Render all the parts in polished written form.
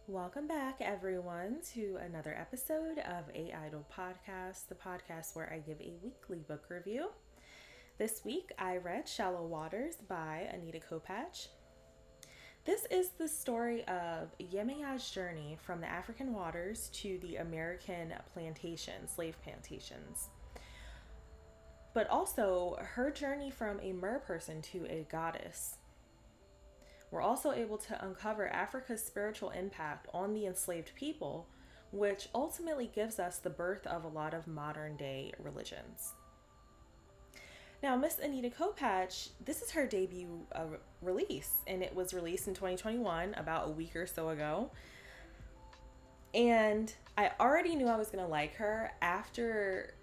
Welcome back, everyone, to another episode of A.IdlePodcast, the podcast where I give a weekly book review. This week, I read Shallow Waters by Anita Kopacz. This is the story of Yemaya's journey from the African waters to the American plantations, slave plantations, but also her journey from a mer person to a goddess. We're also able to uncover Africa's spiritual impact on the enslaved people, which ultimately gives us the birth of a lot of modern day religions. Now, Miss Anita Kopacz, this is her debut release, and it was released in 2021, about a week or so ago. And I already knew I was going to like her after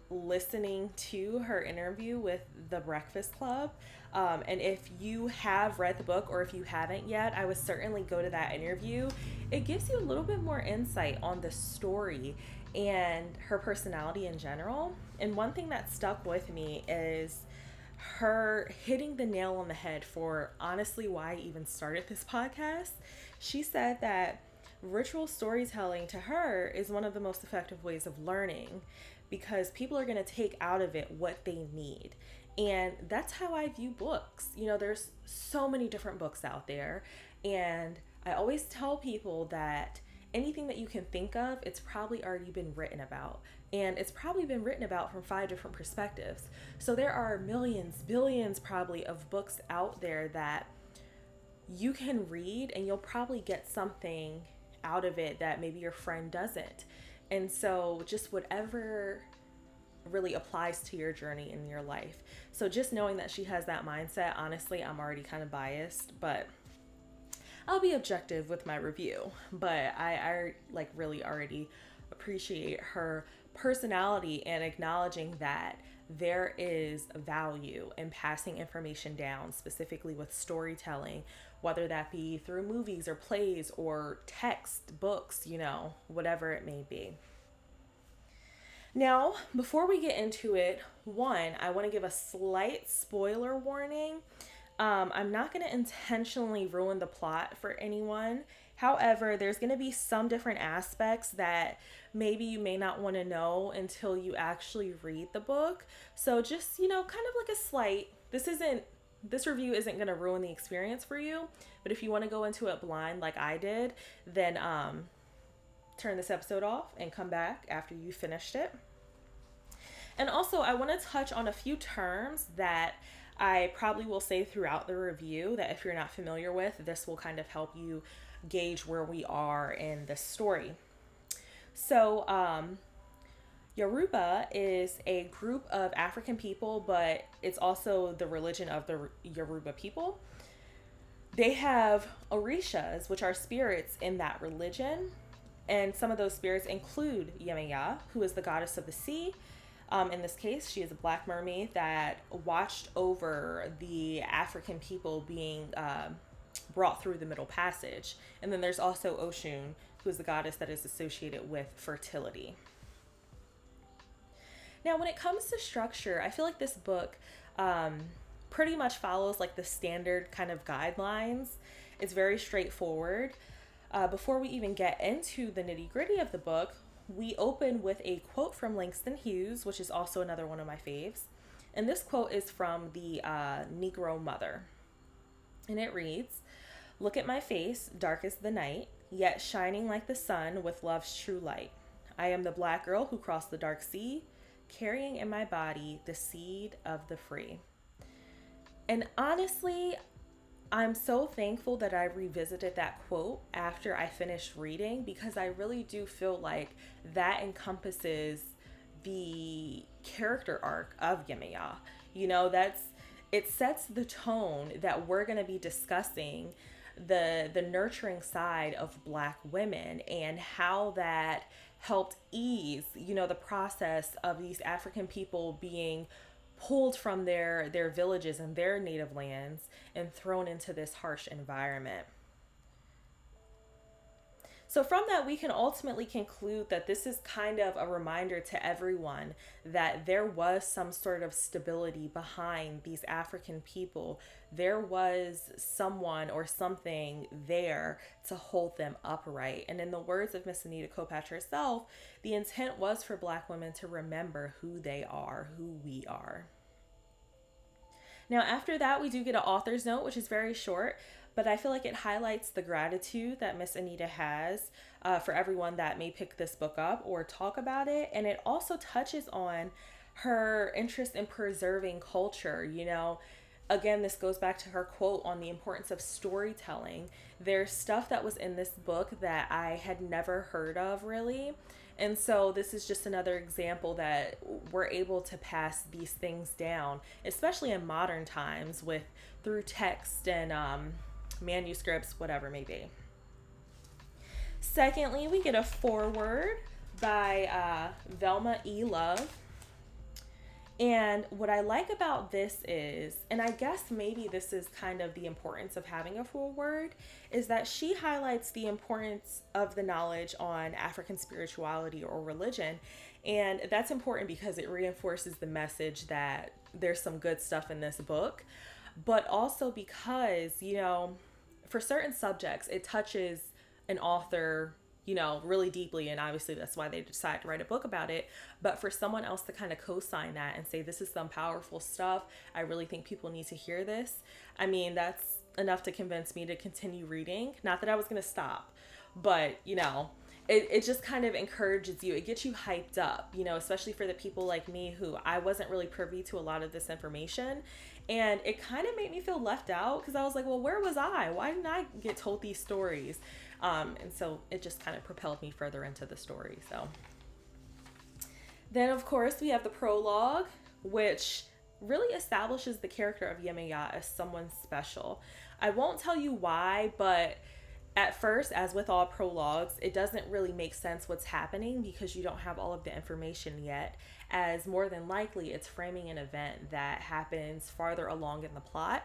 listening to her interview with The Breakfast Club. And if you have read the book or if you haven't yet, I would certainly go to that interview. It gives you a little bit more insight on the story and her personality in general. And one thing that stuck with me is her hitting the nail on the head for honestly why I even started this podcast. She said that ritual storytelling to her is one of the most effective ways of learning because people are going to take out of it what they need. And that's how I view books. You know, there's so many different books out there. And I always tell people that anything that you can think of, it's probably already been written about. And it's probably been written about from 5 different perspectives. So there are millions, billions probably of books out there that you can read and you'll probably get something out of it that maybe your friend doesn't. And so just whatever really applies to your journey in your life. So just knowing that she has that mindset, honestly, I'm already kind of biased, but I'll be objective with my review. But I like really already appreciate her personality and acknowledging that there is value in passing information down, specifically with storytelling, whether that be through movies or plays or text, books, you know, whatever it may be. Now, before we get into it, one, I want to give a slight spoiler warning. I'm not going to intentionally ruin the plot for anyone. However, there's going to be some different aspects that maybe you may not want to know until you actually read the book. So just, you know, kind of like a slight, this review isn't going to ruin the experience for you. But if you want to go into it blind like I did, then turn this episode off and come back after you finished it. And also, I want to touch on a few terms that I probably will say throughout the review that if you're not familiar with, this will kind of help you gauge where we are in this story. So, Yoruba is a group of African people, but it's also the religion of the Yoruba people. They have orishas, which are spirits in that religion. And some of those spirits include Yemaya, who is the goddess of the sea. In this case, she is a black mermaid that watched over the African people being brought through the Middle Passage. And then there's also Oshun, who is the goddess that is associated with fertility. Now, when it comes to structure, I feel like this book pretty much follows like the standard kind of guidelines. It's very straightforward. Before we even get into the nitty-gritty of the book, we open with a quote from Langston Hughes, which is also another one of my faves. And this quote is from the Negro Mother. And it reads, "Look at my face, dark as the night, yet shining like the sun with love's true light. I am the black girl who crossed the dark sea, carrying in my body the seed of the free." And honestly, I'm so thankful that I revisited that quote after I finished reading because I really do feel like that encompasses the character arc of Yemaya. You know, it sets the tone that we're going to be discussing the nurturing side of Black women and how that helped ease, you know, the process of these African people being pulled from their villages and their native lands and thrown into this harsh environment. So from that, we can ultimately conclude that this is kind of a reminder to everyone that there was some sort of stability behind these African people. There was someone or something there to hold them upright. And in the words of Miss Anita Kopacz herself, the intent was for Black women to remember who they are, who we are. Now, after that, we do get an author's note, which is very short, but I feel like it highlights the gratitude that Miss Anita has for everyone that may pick this book up or talk about it. And it also touches on her interest in preserving culture. You know, again, this goes back to her quote on the importance of storytelling. There's stuff that was in this book that I had never heard of, really. And so this is just another example that we're able to pass these things down, especially in modern times through text and manuscripts, whatever it may be. Secondly, we get a foreword by Velma E. Love. And what I like about this is, and I guess maybe this is kind of the importance of having a foreword, is that she highlights the importance of the knowledge on African spirituality or religion. And that's important because it reinforces the message that there's some good stuff in this book, but also because, you know, for certain subjects, it touches an author, you know, really deeply. And obviously that's why they decided to write a book about it. But for someone else to kind of co-sign that and say, this is some powerful stuff, I really think people need to hear this. I mean, that's enough to convince me to continue reading. Not that I was going to stop, but, you know, it just kind of encourages you. It gets you hyped up, you know, especially for the people like me who I wasn't really privy to a lot of this information. And it kind of made me feel left out because I was like, well, where was I? Why didn't I get told these stories? And so it just kind of propelled me further into the story. So then, of course, we have the prologue, which really establishes the character of Yemaya as someone special. I won't tell you why, but at first, as with all prologues, it doesn't really make sense what's happening because you don't have all of the information yet, as more than likely it's framing an event that happens farther along in the plot.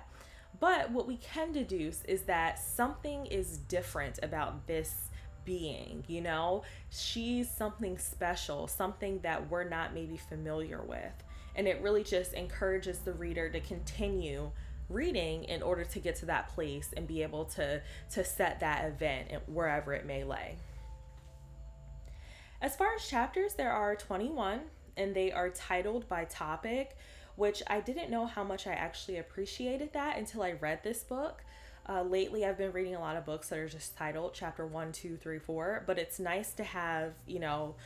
But what we can deduce is that something is different about this being, you know? She's something special, something that we're not maybe familiar with. And it really just encourages the reader to continue reading in order to get to that place and be able to set that event wherever it may lay. As far as chapters, there are 21, and they are titled by topic, which I didn't know how much I actually appreciated that until I read this book. Lately, I've been reading a lot of books that are just titled chapter 1, 2, 3, 4, but it's nice to have, you know,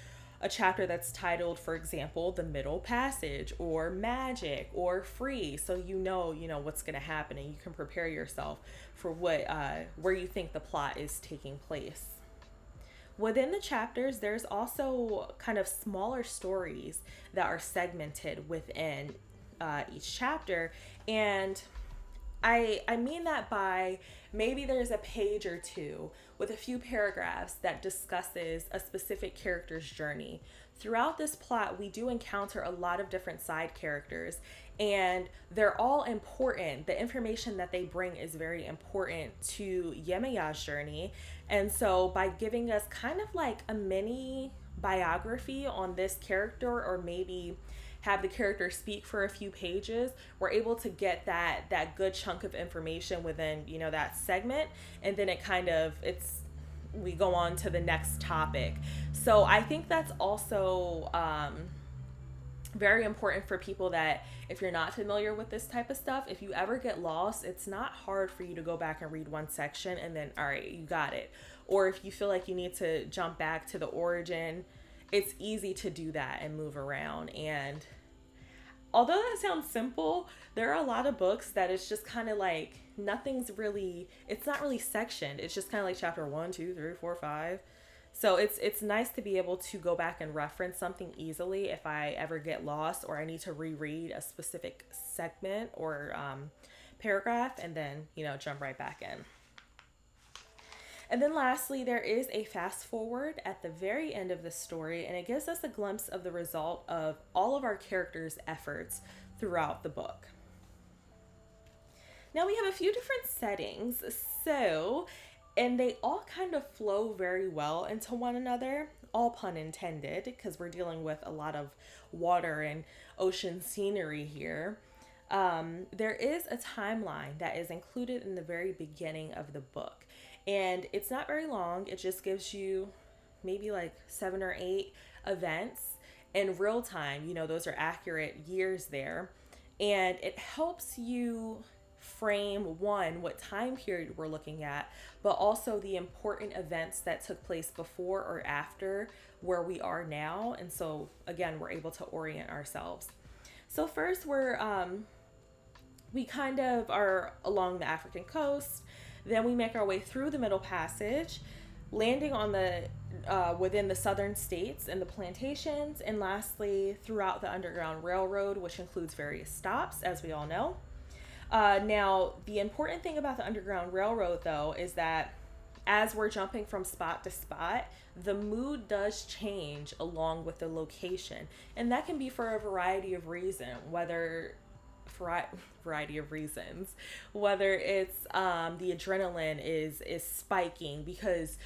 a chapter that's titled, for example, The Middle Passage or Magic or Free, so you know what's going to happen and you can prepare yourself for where you think the plot is taking place. Within the chapters, there's also kind of smaller stories that are segmented within each chapter, and I mean that by maybe there's a page or two with a few paragraphs that discusses a specific character's journey. Throughout this plot, we do encounter a lot of different side characters, and they're all important. The information that they bring is very important to Yemaya's journey. And so by giving us kind of like a mini biography on this character, or maybe have the character speak for a few pages, we're able to get that good chunk of information within, you know, that segment. And then we go on to the next topic. So I think that's also very important for people that if you're not familiar with this type of stuff, if you ever get lost, it's not hard for you to go back and read one section and then, all right, you got it. Or if you feel like you need to jump back to the origin, it's easy to do that and move around. And although that sounds simple, there are a lot of books that it's just kind of like it's not really sectioned. It's just kind of like chapter 1, 2, 3, 4, 5. So it's nice to be able to go back and reference something easily if I ever get lost or I need to reread a specific segment or paragraph, and then, you know, jump right back in. And then lastly, there is a fast forward at the very end of the story, and it gives us a glimpse of the result of all of our characters' efforts throughout the book. Now we have a few different settings. So And they all kind of flow very well into one another, all pun intended, because we're dealing with a lot of water and ocean scenery here. There is a timeline that is included in the very beginning of the book. And it's not very long, it just gives you maybe like 7 or 8 events in real time. You know, those are accurate years there. And it helps you frame one, what time period we're looking at, but also the important events that took place before or after where we are now. And so again, we're able to orient ourselves. So first we kind of are along the African coast. Then we make our way through the Middle Passage, landing on the within the southern states and the plantations, and lastly throughout the Underground Railroad, which includes various stops, as we all know. Now, the important thing about the Underground Railroad, though, is that as we're jumping from spot to spot, the mood does change along with the location, and that can be for a variety of reasons. Variety of reasons, whether it's the adrenaline is spiking because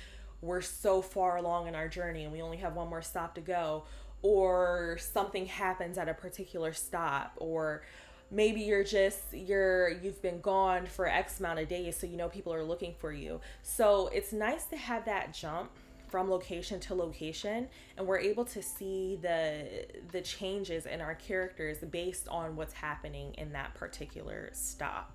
we're so far along in our journey and we only have one more stop to go, or something happens at a particular stop, or maybe you've been gone for X amount of days, so you know people are looking for you. So it's nice to have that jump from location to location, and we're able to see the changes in our characters based on what's happening in that particular stop.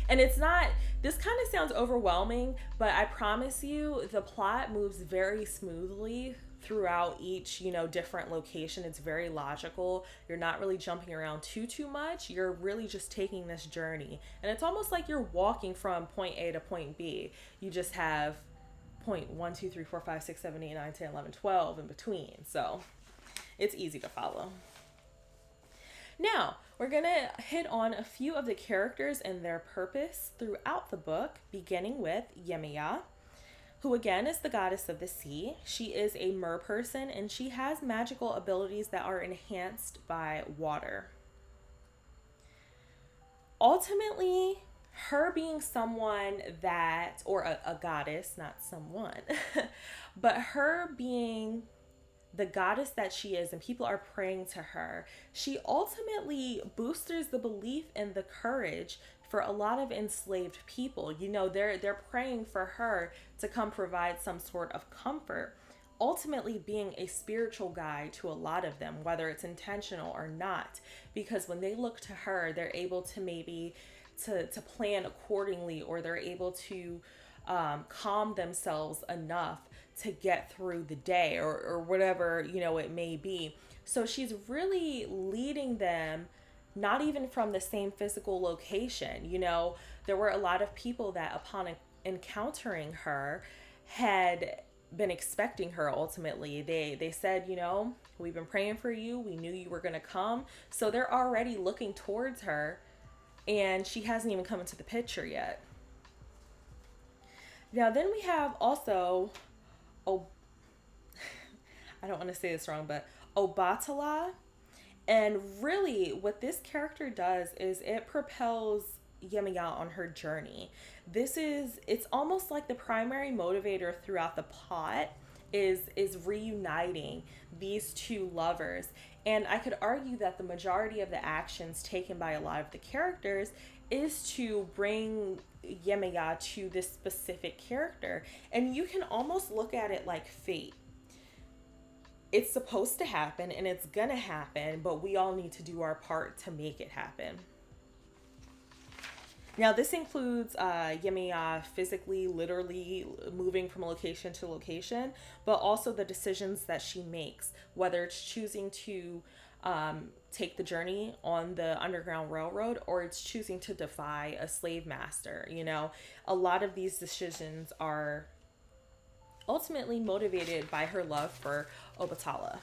And it's not, this kind of sounds overwhelming, but I promise you the plot moves very smoothly throughout each, different location. It's very logical. You're not really jumping around too much. You're really just taking this journey. And it's almost like you're walking from point A to point B. You just have point 1, 2, 3, 4, 5, 6, 7, 8, 9, 10, 11, 12 in between. So it's easy to follow. Now, we're going to hit on a few of the characters and their purpose throughout the book, beginning with Yemaya, who again is the goddess of the sea. She is a mer person, and she has magical abilities that are enhanced by water. Ultimately, her being someone that, or a goddess, not someone, but her being the goddess that she is, and people are praying to her, she ultimately boosts the belief and the courage for a lot of enslaved people. They're praying for her to come provide some sort of comfort, ultimately being a spiritual guide to a lot of them, whether it's intentional or not, because when they look to her, they're able to maybe to plan accordingly, or they're able to calm themselves enough to get through the day, or whatever, it may be. So she's really leading them, not even from the same physical location. There were a lot of people that upon encountering her had been expecting her. Ultimately, they said, we've been praying for you. We knew you were going to come. So they're already looking towards her, and she hasn't even come into the picture yet. Now, then we have also, I don't want to say this wrong, but Obatala. And really what this character does is it propels Yemaya on her journey. It's almost like the primary motivator throughout the plot is reuniting these two lovers. And I could argue that the majority of the actions taken by a lot of the characters is to bring Yemaya to this specific character. And you can almost look at it like fate. It's supposed to happen, and it's gonna happen, but we all need to do our part to make it happen. Now, this includes Yemaya physically, literally moving from location to location, but also the decisions that she makes, whether it's choosing to take the journey on the Underground Railroad, or it's choosing to defy a slave master. A lot of these decisions are ultimately motivated by her love for Obatala.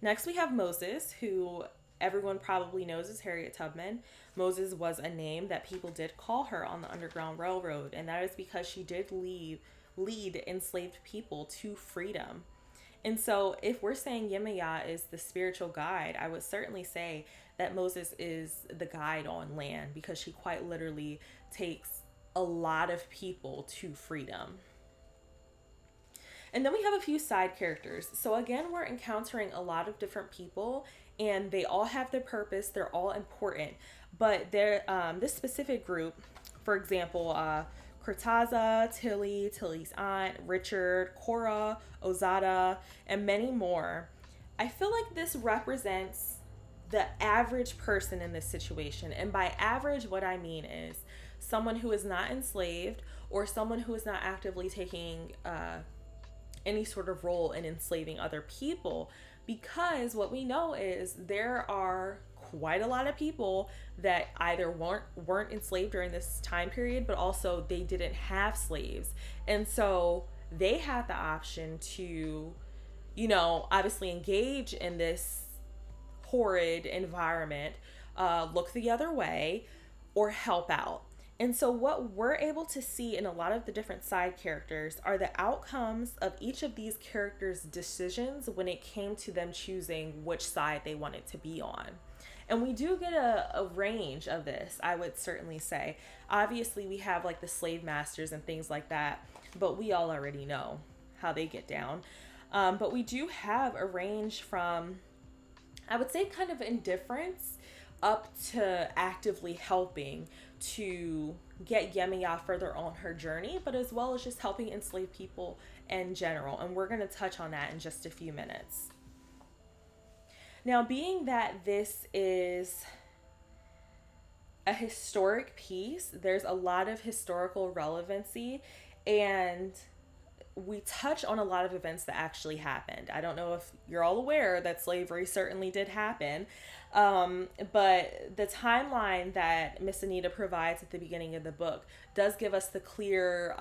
Next, we have Moses, who everyone probably knows as Harriet Tubman. Moses was a name that people did call her on the Underground Railroad, and that is because she did lead enslaved people to freedom. And so if we're saying Yemaya is the spiritual guide, I would certainly say that Moses is the guide on land, because she quite literally takes a lot of people to freedom. And then we have a few side characters. So again, we're encountering a lot of different people, and they all have their purpose. They're all important. But this specific group, for example, Cortázar, Tilly's aunt, Richard, Cora, Ozada, and many more. I feel like this represents the average person in this situation. And by average, what I mean is someone who is not enslaved, or someone who is not actively taking any sort of role in enslaving other people, because what we know is there are quite a lot of people that either weren't enslaved during this time period, but also they didn't have slaves, and so they had the option to, obviously engage in this horrid environment, look the other way, or help out. And so what we're able to see in a lot of the different side characters are the outcomes of each of these characters' decisions when it came to them choosing which side they wanted to be on. And we do get a range of this, I would certainly say. Obviously, we have like the slave masters and things like that, but we all already know how they get down. But we do have a range from, I would say, kind of indifference up to actively helping to get Yemaya further on her journey, but as well as just helping enslaved people in general. And we're going to touch on that in just a few minutes. Now, being that this is a historic piece, there's a lot of historical relevancy, and we touch on a lot of events that actually happened. I don't know if you're all aware that slavery certainly did happen, but the timeline that Miss Anita provides at the beginning of the book does give us the clear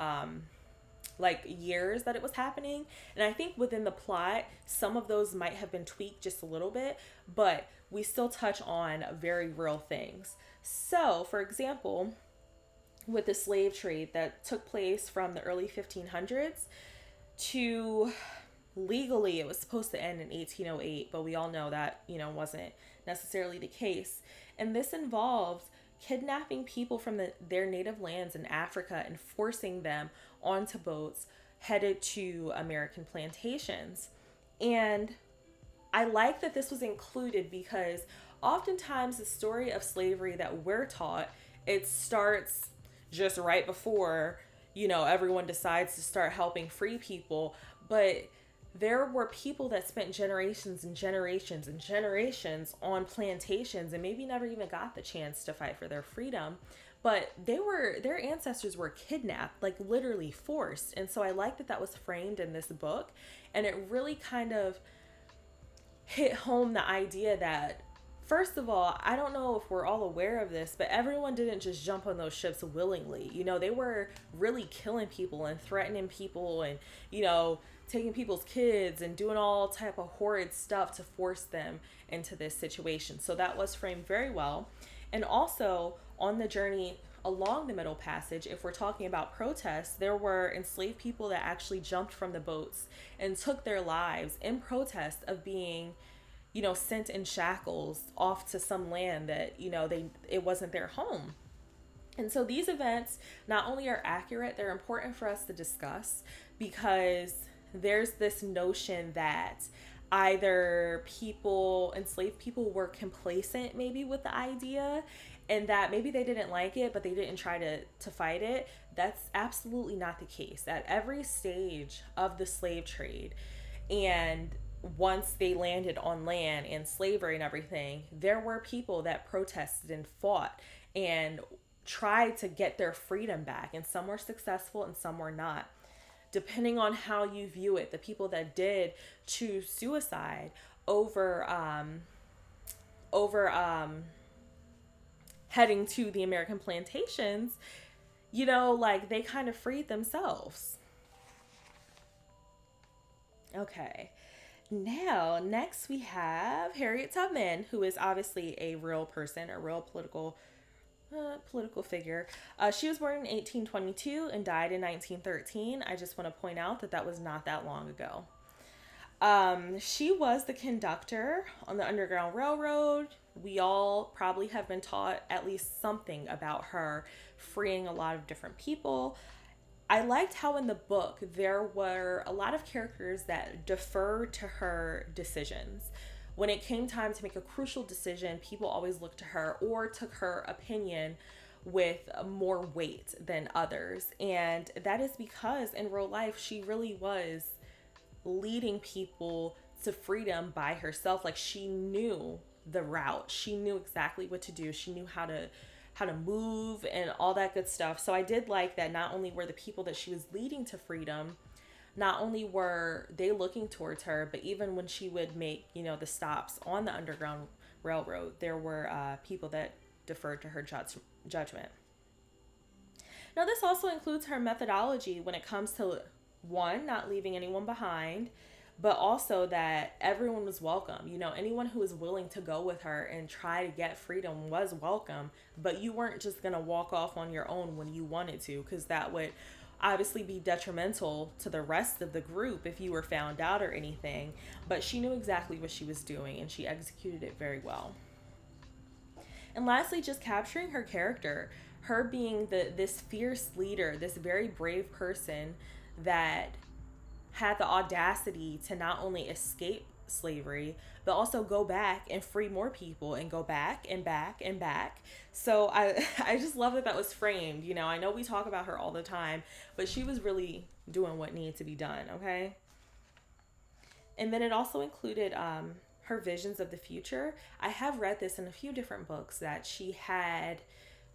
years that it was happening. And I think within the plot, some of those might have been tweaked just a little bit, but we still touch on very real things. So, for example, with the slave trade that took place from the early 1500s to legally it was supposed to end in 1808, but we all know that, wasn't necessarily the case. And this involved kidnapping people from their native lands in Africa and forcing them onto boats headed to American plantations. And I like that this was included because oftentimes the story of slavery that we're taught, it starts just right before, everyone decides to start helping free people. But there were people that spent generations and generations and generations on plantations and maybe never even got the chance to fight for their freedom. But their ancestors were kidnapped, like literally forced. And so I like that that was framed in this book. And it really kind of hit home the idea that, first of all, I don't know if we're all aware of this, but everyone didn't just jump on those ships willingly. They were really killing people and threatening people and, taking people's kids and doing all type of horrid stuff to force them into this situation. So that was framed very well. And also on the journey along the Middle Passage, if we're talking about protests, there were enslaved people that actually jumped from the boats and took their lives in protest of being, sent in shackles off to some land that, it wasn't their home. And so these events not only are accurate, they're important for us to discuss because there's this notion that either enslaved people were complacent maybe with the idea and that maybe they didn't like it, but they didn't try to fight it. That's absolutely not the case. At every stage of the slave trade, and once they landed on land and slavery and everything, there were people that protested and fought and tried to get their freedom back. And some were successful and some were not. Depending on how you view it, the people that did choose suicide over heading to the American plantations, they kind of freed themselves. Okay. Now, next we have Harriet Tubman, who is obviously a real person, a real political figure. She was born in 1822 and died in 1913. I just want to point out that was not that long ago. She was the conductor on the Underground Railroad. We all probably have been taught at least something about her freeing a lot of different people. I liked how in the book there were a lot of characters that deferred to her decisions. When it came time to make a crucial decision, people always looked to her or took her opinion with more weight than others. And that is because in real life, she really was leading people to freedom by herself. Like, she knew the route. She knew exactly what to do. She knew how to move and all that good stuff. So I did like that not only were the people that she was leading to freedom, not only were they looking towards her, but even when she would make, the stops on the Underground Railroad, there were people that deferred to her judgment. Now, this also includes her methodology when it comes to, one, not leaving anyone behind, but also that everyone was welcome. Anyone who was willing to go with her and try to get freedom was welcome, but you weren't just going to walk off on your own when you wanted to, because that would obviously be detrimental to the rest of the group if you were found out or anything. But she knew exactly what she was doing, and she executed it very well. And lastly, just capturing her character, her being this fierce leader, this very brave person that had the audacity to not only escape slavery, but also go back and free more people and go back and back and back. So I just love that was framed. I know we talk about her all the time, but she was really doing what needed to be done, okay? And then it also included her visions of the future. I have read this in a few different books that she had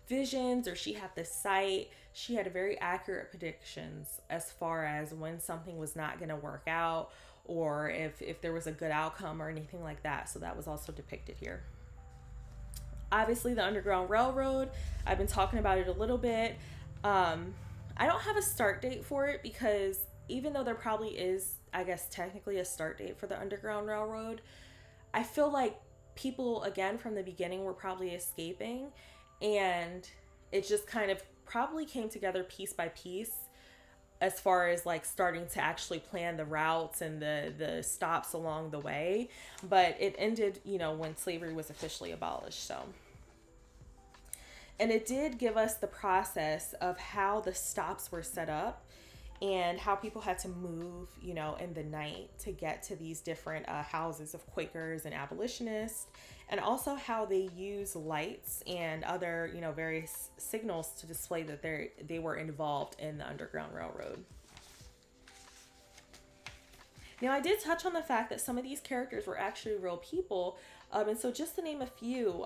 visions, or she had this sight. She had very accurate predictions as far as when something was not going to work out, or if there was a good outcome or anything like that. So that was also depicted here. Obviously, the Underground Railroad, I've been talking about it a little bit. I don't have a start date for it because even though there probably is, I guess, technically a start date for the Underground Railroad, I feel like people, again, from the beginning were probably escaping, and it just kind of probably came together piece by piece as far as like starting to actually plan the routes and the stops along the way. But it ended, when slavery was officially abolished. So, and it did give us the process of how the stops were set up and how people had to move, in the night to get to these different houses of Quakers and abolitionists, and also how they use lights and other, various signals to display that they were involved in the Underground Railroad. Now, I did touch on the fact that some of these characters were actually real people, and so just to name a few,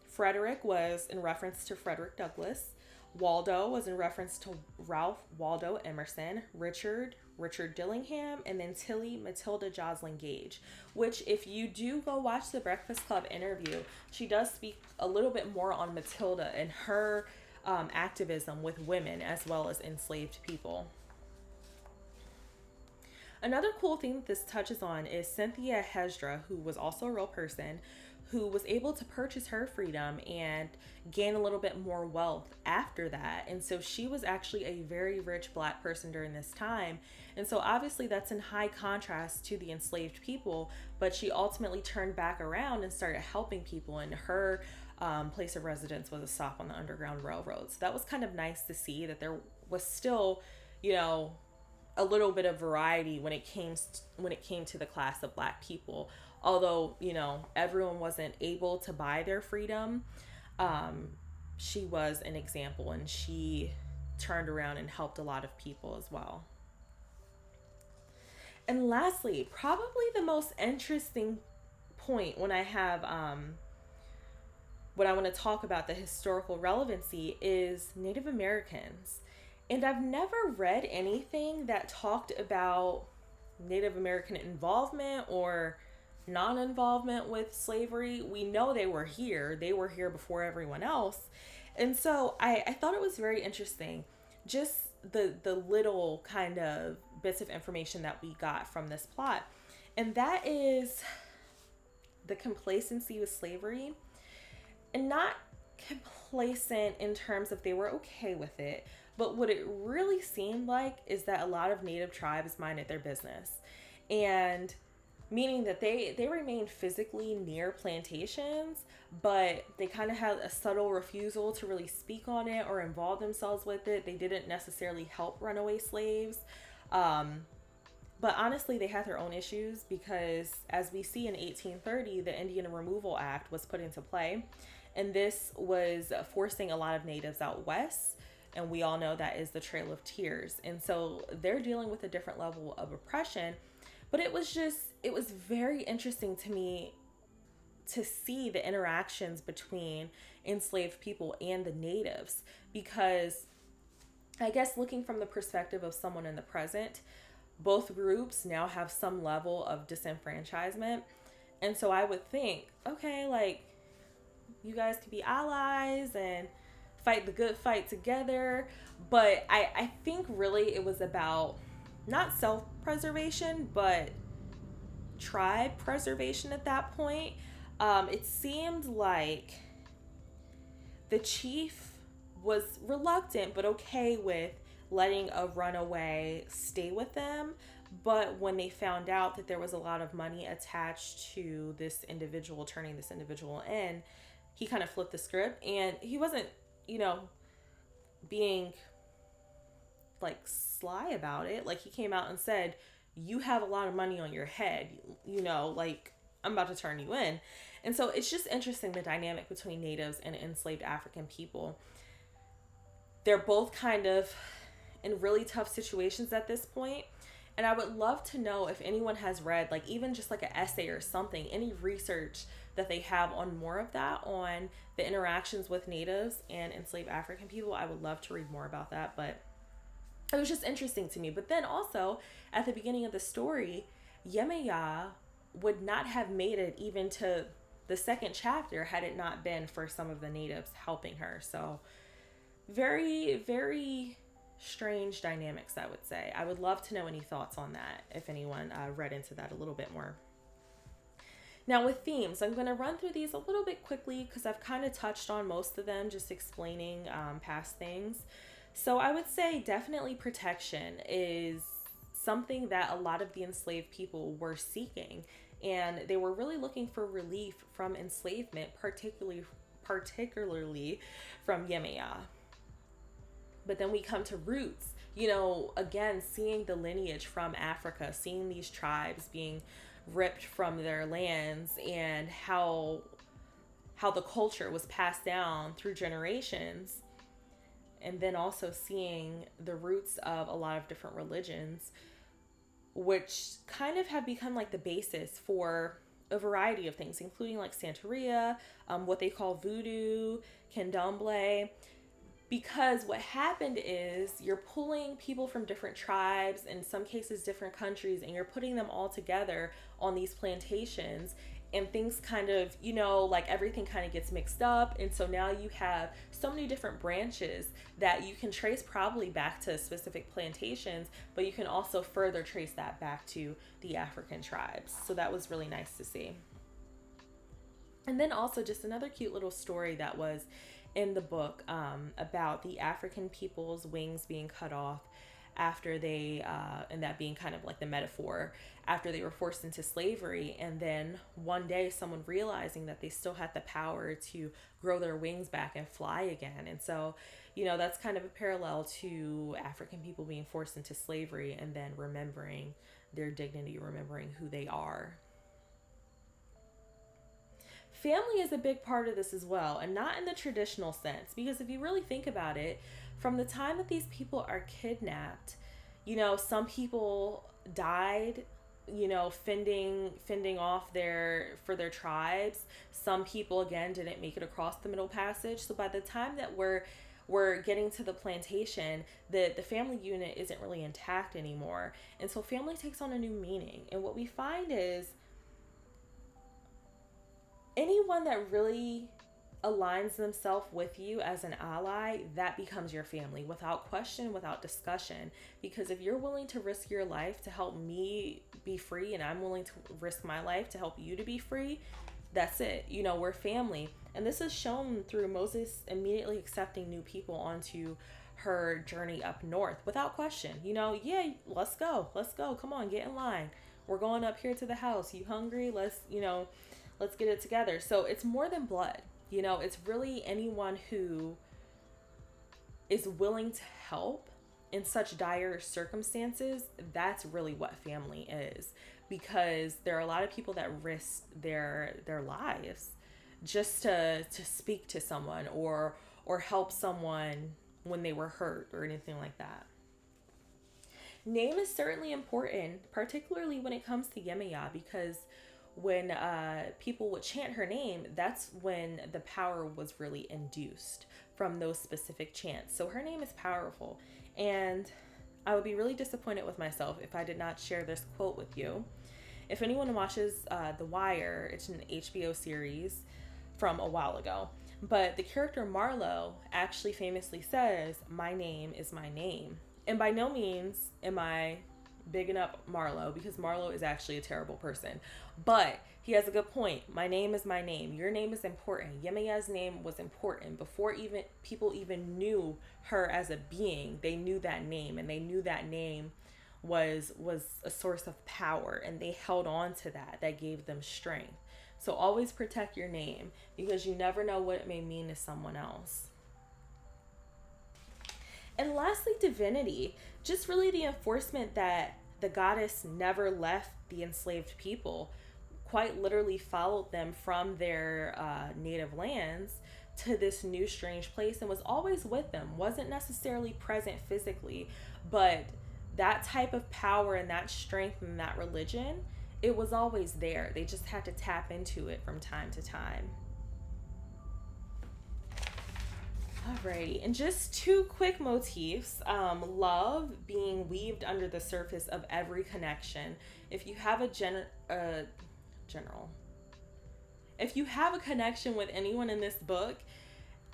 Frederick was in reference to Frederick Douglass. Waldo was in reference to Ralph Waldo Emerson, Richard Dillingham, and then Tilly Matilda Joslyn Gage, which if you do go watch the Breakfast Club interview, she does speak a little bit more on Matilda and her activism with women as well as enslaved people. Another cool thing that this touches on is Cynthia Hesdra, who was also a real person, who was able to purchase her freedom and gain a little bit more wealth after that. And so she was actually a very rich Black person during this time. And so obviously that's in high contrast to the enslaved people, but she ultimately turned back around and started helping people, and her place of residence was a stop on the Underground Railroad. So that was kind of nice to see that there was still, a little bit of variety when it came to the class of Black people. Although, everyone wasn't able to buy their freedom, she was an example, and she turned around and helped a lot of people as well. And lastly, probably the most interesting point when I have, when I want to talk about the historical relevancy is Native Americans. And I've never read anything that talked about Native American involvement or non-involvement with slavery. We know they were here before everyone else. And so I thought it was very interesting, just the little kind of bits of information that we got from this plot. And that is the complacency with slavery, and not complacent in terms of they were okay with it, but what it really seemed like is that a lot of Native tribes minded their business. And meaning that they remained physically near plantations, but they kind of had a subtle refusal to really speak on it or involve themselves with it. They didn't necessarily help runaway slaves. But honestly, they had their own issues because, as we see in 1830, the Indian Removal Act was put into play, and this was forcing a lot of natives out west. And we all know that is the Trail of Tears. And so they're dealing with a different level of oppression. But it was very interesting to me to see the interactions between enslaved people and the natives, because I guess looking from the perspective of someone in the present, both groups now have some level of disenfranchisement. And so I would think, okay, like, you guys could be allies and fight the good fight together. But I think really it was about not self-preservation, but tribe preservation at that point. It seemed like the chief was reluctant but okay with letting a runaway stay with them. But when they found out that there was a lot of money attached to this individual, turning this individual in, he kind of flipped the script, and he wasn't, being like sly about it. Like, he came out and said, you have a lot of money on your head, like, I'm about to turn you in. And so it's just interesting, the dynamic between natives and enslaved African people. They're both kind of in really tough situations at this point. And I would love to know if anyone has read, like, even just like an essay or something, any research that they have on more of that, on the interactions with natives and enslaved African people. I would love to read more about that, but it was just interesting to me. But then also, at the beginning of the story, Yemaya would not have made it even to the second chapter had it not been for some of the natives helping her. So very, very strange dynamics, I would say. I would love to know any thoughts on that, if anyone read into that a little bit more. Now, with themes, I'm going to run through these a little bit quickly because I've kind of touched on most of them, just explaining past things. So I would say definitely protection is something that a lot of the enslaved people were seeking, and they were really looking for relief from enslavement, particularly from Yemaya. But then we come to roots, again, seeing the lineage from Africa, seeing these tribes being ripped from their lands, and how the culture was passed down through generations. And then also seeing the roots of a lot of different religions, which kind of have become like the basis for a variety of things, including like Santeria, what they call voodoo, candomblé. Because what happened is you're pulling people from different tribes, in some cases different countries, and you're putting them all together on these plantations, and things kind of, like everything kind of gets mixed up. And so now you have so many different branches that you can trace probably back to specific plantations, but you can also further trace that back to the African tribes. So that was really nice to see. And then also just another cute little story that was in the book about the African people's wings being cut off after they, and that being kind of like the metaphor, after they were forced into slavery. And then one day someone realizing that they still had the power to grow their wings back and fly again. And so, that's kind of a parallel to African people being forced into slavery and then remembering their dignity, remembering who they are. Family is a big part of this as well, and not in the traditional sense, because if you really think about it, from the time that these people are kidnapped, some people died, fending off for their tribes. Some people, again, didn't make it across the Middle Passage. So by the time that we're getting to the plantation, the family unit isn't really intact anymore. And so family takes on a new meaning. And what we find is anyone that really aligns themselves with you as an ally, that becomes your family without question, without discussion. Because if you're willing to risk your life to help me be free, and I'm willing to risk my life to help you to be free, that's it. We're family. And this is shown through Moses immediately accepting new people onto her journey up north without question. Yeah, let's go. Come on, get in line. we're going up here to the house. You hungry? Let's get it together. So it's more than blood. It's really anyone who is willing to help in such dire circumstances. That's really what family is, because there are a lot of people that risk their lives just to speak to someone or help someone when they were hurt or anything like that. Name is certainly important, particularly when it comes to Yemaya, because when people would chant her name, that's when the power was really induced from those specific chants. So her name is powerful. And I would be really disappointed with myself if I did not share this quote with you. If anyone watches The Wire, it's an HBO series from a while ago. But the character Marlo actually famously says, "My name is my name." And by no means am I bigging up Marlo, because Marlo is actually a terrible person. But he has a good point. My name is my name. Your name is important. Yemaya's name was important. Before even people even knew her as a being, they knew that name, and they knew that name was a source of power, and they held on to that gave them strength. So always protect your name, because you never know what it may mean to someone else. And lastly, divinity, just really the enforcement that the goddess never left the enslaved people, quite literally followed them from their native lands to this new strange place and was always with them, wasn't necessarily present physically, but that type of power and that strength and that religion, it was always there. They just had to tap into it from time to time. Alrighty, and just two quick motifs. Love being weaved under the surface of every connection. If you have if you have a connection with anyone in this book,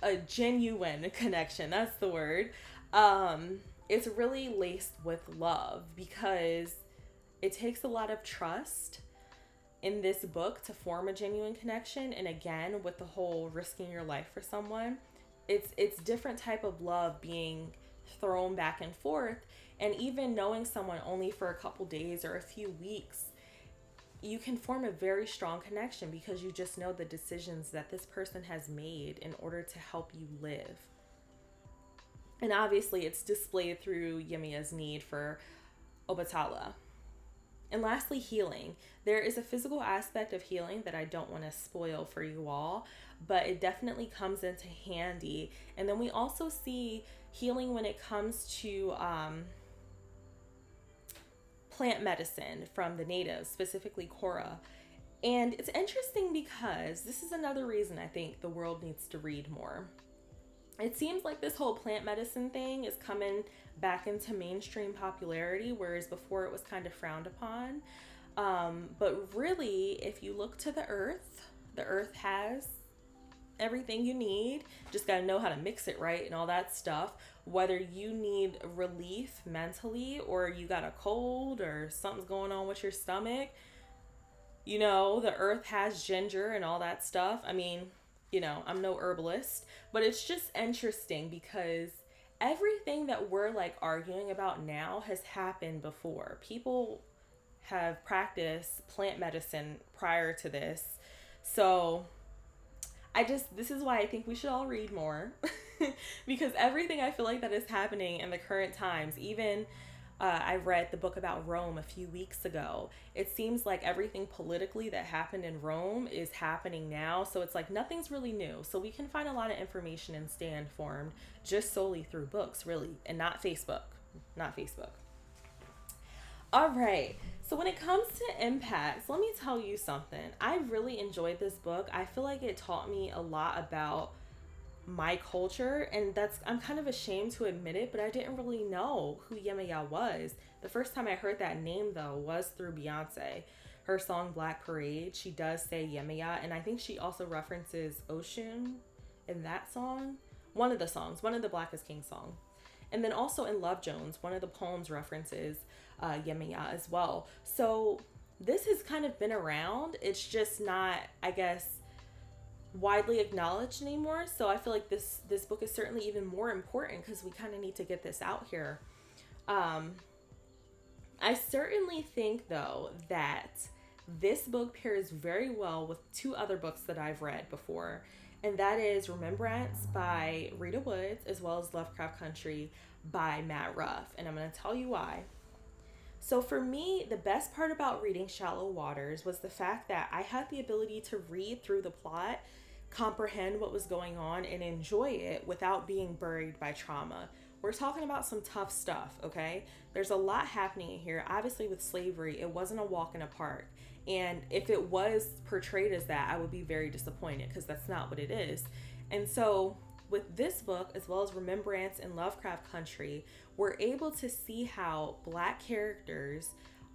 a genuine connection, that's the word, it's really laced with love, because it takes a lot of trust in this book to form a genuine connection. And again, with the whole risking your life for someone, it's different type of love being thrown back and forth. And even knowing someone only for a couple days or a few weeks, you can form a very strong connection, because you just know the decisions that this person has made in order to help you live. And obviously it's displayed through Yemaya's need for Obatala. And lastly, healing. There is a physical aspect of healing that I don't want to spoil for you all, but it definitely comes into handy. And then we also see healing when it comes to plant medicine from the natives, specifically Cora. And it's interesting because this is another reason I think the world needs to read more. It seems like this whole plant medicine thing is coming back into mainstream popularity, whereas before it was kind of frowned upon. But really, if you look to the earth has everything you need. Just got to know how to mix it right and all that stuff. Whether you need relief mentally, or you got a cold or something's going on with your stomach, the earth has ginger and all that stuff. I mean, I'm no herbalist, but it's just interesting because everything that we're arguing about now has happened before. People have practiced plant medicine prior to this. So this is why I think we should all read more because everything I feel like that is happening in the current times, even I read the book about Rome a few weeks ago. It seems like everything politically that happened in Rome is happening now. So it's like nothing's really new. So we can find a lot of information and stay informed just solely through books, really, and not Facebook. All right. So when it comes to impacts, let me tell you something. I really enjoyed this book. I feel like it taught me a lot about my culture, and I'm kind of ashamed to admit it, but I didn't really know who Yemaya was. The first time I heard that name though was through Beyonce. Her song Black Parade, she does say Yemaya, and I think she also references Ocean in that song. One of the Black is King song. And then also in Love Jones, one of the poems references Yemaya as well. So this has kind of been around. It's just not, I guess, widely acknowledged anymore. So I feel like this book is certainly even more important because we kind of need to get this out here. I certainly think, though, that this book pairs very well with two other books that I've read before, and that is Remembrance by Rita Woods, as well as Lovecraft Country by Matt Ruff. And I'm going to tell you why. So, for me, the best part about reading Shallow Waters was the fact that I had the ability to read through the plot, comprehend what was going on, and enjoy it without being buried by trauma. We're talking about some tough stuff, okay? There's a lot happening here. Obviously, with slavery, it wasn't a walk in a park. And if it was portrayed as that, I would be very disappointed because that's not what it is. And so, with this book, as well as Remembrance and Lovecraft Country, we're able to see how Black characters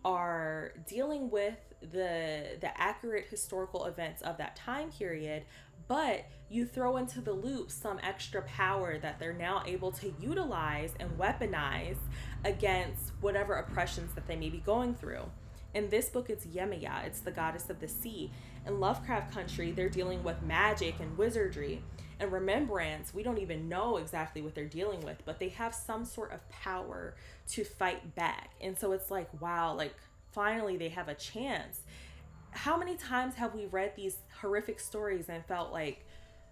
are dealing with the accurate historical events of that time period, but you throw into the loop some extra power that they're now able to utilize and weaponize against whatever oppressions that they may be going through. In this book, it's Yemaya, it's the goddess of the sea. In Lovecraft Country, they're dealing with magic and wizardry. In Remembrance, we don't even know exactly what they're dealing with, but they have some sort of power to fight back. And so it's like, wow, like finally they have a chance. How many times have we read these horrific stories and felt like,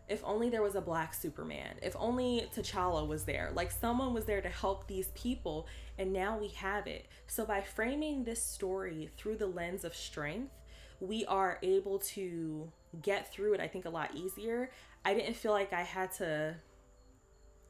if only there was a Black Superman, if only T'Challa was there, like someone was there to help these people, and now we have it. So by framing this story through the lens of strength, we are able to get through it, I think, a lot easier. I didn't feel like I had to,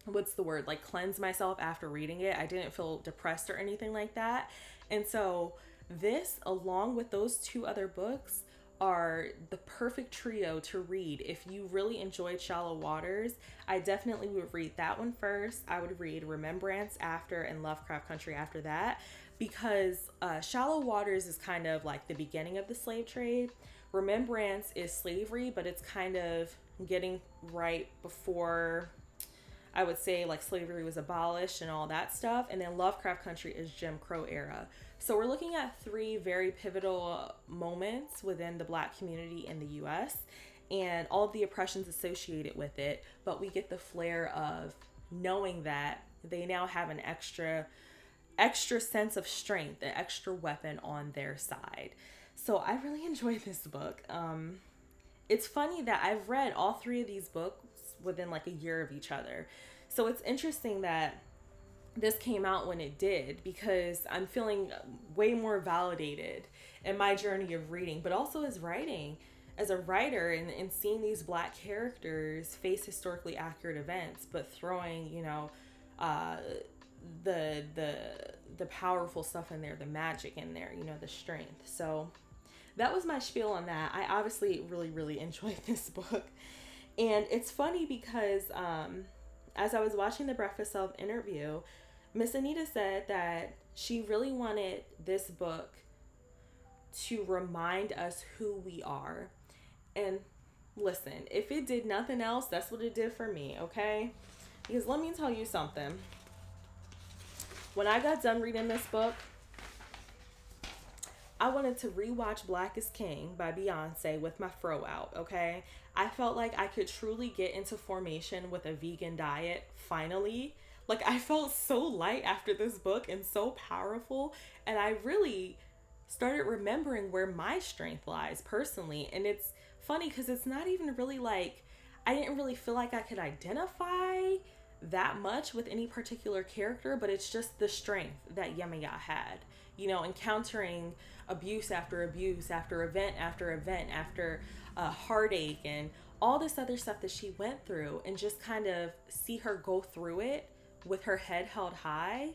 like cleanse myself after reading it. I didn't feel depressed or anything like that. And so this, along with those two other books, are the perfect trio to read. If you really enjoyed Shallow Waters, I definitely would read that one first. I would read Remembrance after and Lovecraft Country after that, because Shallow Waters is kind of like the beginning of the slave trade. Remembrance is slavery, but it's kind of getting right before, I would say, like slavery was abolished and all that stuff. And then Lovecraft Country is Jim Crow era. So we're looking at three very pivotal moments within the Black community in the US and all of the oppressions associated with it. But we get the flair of knowing that they now have an extra sense of strength, an extra weapon on their side. So I really enjoyed this book. It's funny that I've read all three of these books within like a year of each other. So it's interesting that this came out when it did, because I'm feeling way more validated in my journey of reading, but also as a writer, and seeing these Black characters face historically accurate events, but throwing, the powerful stuff in there, the magic in there, the strength. So that was my spiel on that. I obviously really, really enjoyed this book. And it's funny because as I was watching the Breakfast Club interview, Miss Anita said that she really wanted this book to remind us who we are. And listen, if it did nothing else, that's what it did for me, okay? Because let me tell you something. When I got done reading this book, I wanted to rewatch Black is King by Beyonce with my fro out, okay? I felt like I could truly get into formation with a vegan diet, finally. Like, I felt so light after this book and so powerful, and I really started remembering where my strength lies personally. And it's funny because it's not even really like, I didn't really feel like I could identify that much with any particular character, but it's just the strength that Yemaya had, encountering abuse after abuse, after event after heartache and all this other stuff that she went through, and just kind of see her go through it with her head held high.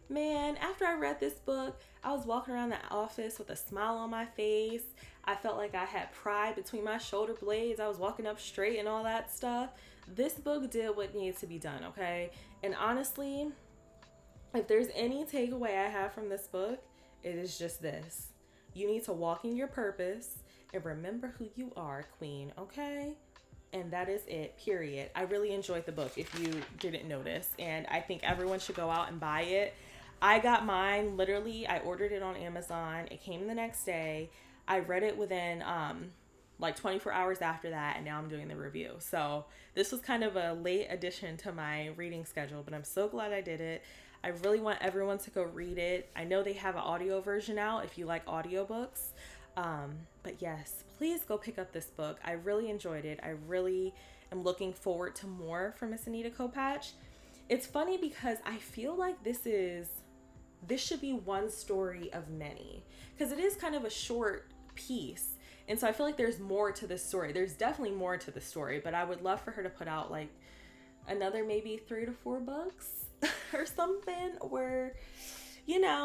Man, after I read this book, I was walking around the office with a smile on my face. I felt like I had pride between my shoulder blades. I was walking up straight and all that stuff. This book did what needed to be done, okay? And honestly, if there's any takeaway I have from this book, it is just this. You need to walk in your purpose and remember who you are, queen, okay? And that is it, period. I really enjoyed the book, if you didn't notice. And I think everyone should go out and buy it. I got mine, literally, I ordered it on Amazon. It came the next day. I read it within like 24 hours after that, and now I'm doing the review. So this was kind of a late addition to my reading schedule, but I'm so glad I did it. I really want everyone to go read it. I know they have an audio version out if you like audiobooks. But yes, please go pick up this book. I really enjoyed it. I really am looking forward to more from Miss Anita Kopacz. It's funny because I feel like this should be one story of many, because it is kind of a short piece. And so I feel like there's more to this story. There's definitely more to the story, but I would love for her to put out like another maybe 3 to 4 books or something, or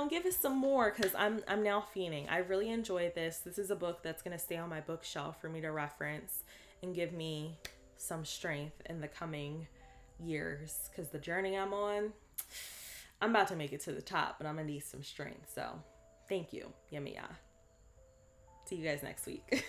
give us some more, because I'm now fiending. I really enjoyed this. This is a book that's going to stay on my bookshelf for me to reference and give me some strength in the coming years, because the journey I'm on, I'm about to make it to the top, but I'm going to need some strength. So thank you, Yemaya. See you guys next week.